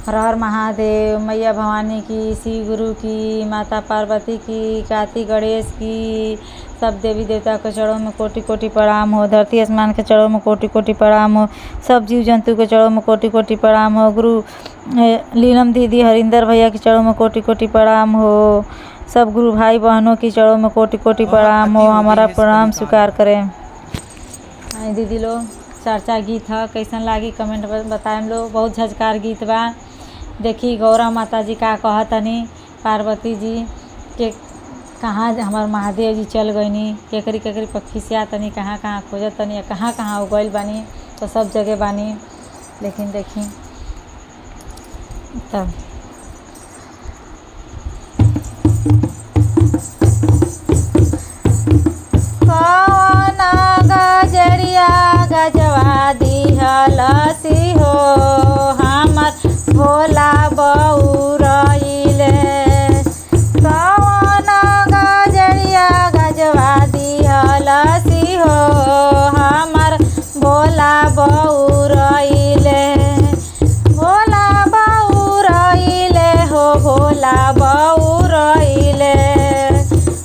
हर हर महादेव। मैया भवानी की, शिव गुरु की, माता पार्वती की, कार्तिक गणेश की, सब देवी देवता के चरणों में कोटि कोटि प्रणाम हो। धरती आसमान के चरणों में कोटि कोटि प्रणाम हो। सब जीव जंतु के चरणों में कोटि कोटि प्रणाम हो। गुरु लीलम दीदी, हरिंदर भैया के चरणों में कोटि कोटि प्रणाम हो। सब गुरु भाई बहनों की चरणों में कोटि कोटि प्रणाम हो। हमारा प्रणाम स्वीकार करें। दीदी लोग चर्चा गीत है, कैसन लागी कमेंट बताए। हम लोग बहुत झजकार गीत बा। देखी गौरा माता जी का कहतनी, पार्वती जी के कहाँ हमार महादेव जी चल गईनी, केकरी केकरी पखिसिया तनी, कहाँ कहाँ खोजत तनी, कहाँ कहाँ उगल बानी, तो सब जगह बानी। लेकिन देखी तब कौन गजरिया गजवा दिहलसी हो, हमर भोला बउरइले। कौन गजरिया गजवा दिहलसी हो, हमर भोला बउरइले। भोला बउरइले हो, भोला बउरइले।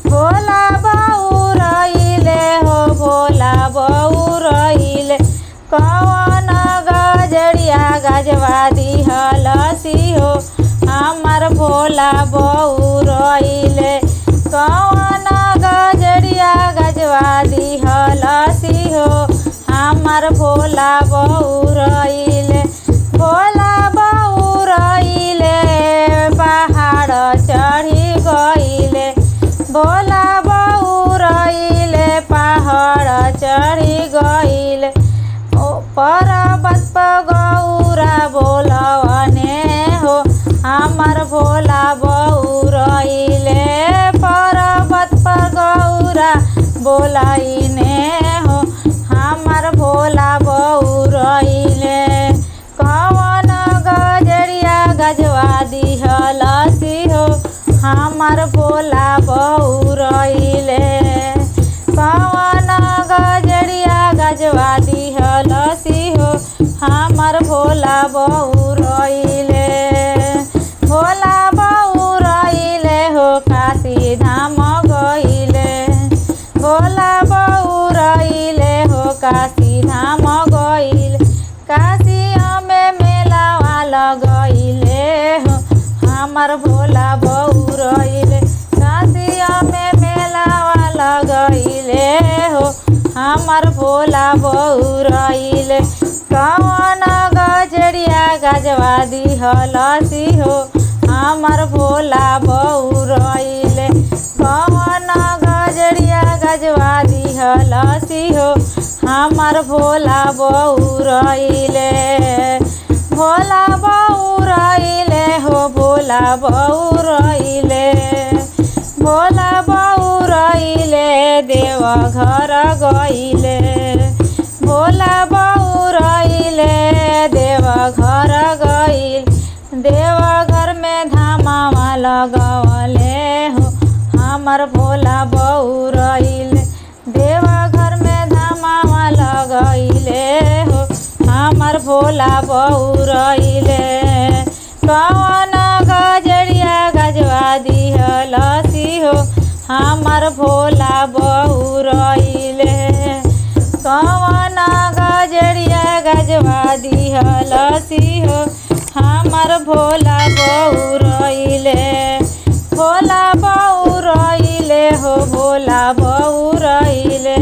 भोला बउरइले हो, भोला बउरइले। कौन गजरिया गजवा दिहलसी हो, हमर भोला बउरइले। कौन गजरिया गजवा दिहलसी हो, हमर भोला बउरइले। भोला बउरइले, पहाड़ चढ़ी गइले। भोला बउरइले, पहाड़ चढ़ी गइले। पर्वत पर गौरा बोलवने हो, हमर भोला बउरइले। पर्वत पर गौरा बोलइने हो, हमर भोला बउरइले। कौन गजरिया गजवा दिहलसी हो, हमर भोला बउरइले। कौन गजरिया गजवा दिहलसी हो, हमर भोला बउरइले। भोला बउरइले हो, काशी धाम गइले। भोला बउरइले हो, काशी धाम गइले। काशिया में मेलावा लगइले हो, हमर भोला बउरइले। काशिया में मेलावा लगइले हो, हमर भोला बउरइले। कौन गजरिया गजवा दिहलसी हो, हमर भोला बउरइले। कौन गजरिया गजवा दिहलसी हो, हमर भोला बउरइले। भोला बउरइले हो, भोला बउरइले। भोला बउरइले, देवघर गइले। भोला बउरइले, देवघर गइल। देवघर में धामावा लगवले हो, हमर भोला बउरइले। देवघर में धामावा लगइले हो, हमर भोला बउरइले। कौन गजरिया गजवा दिहलसी हो, हमर भोला बउरइले। कौन गजरिया गजवा दिहलसी हो, हमर भोला बउरइले। भोला बउरइले हो, भोला बउरइले।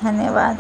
धन्यवाद।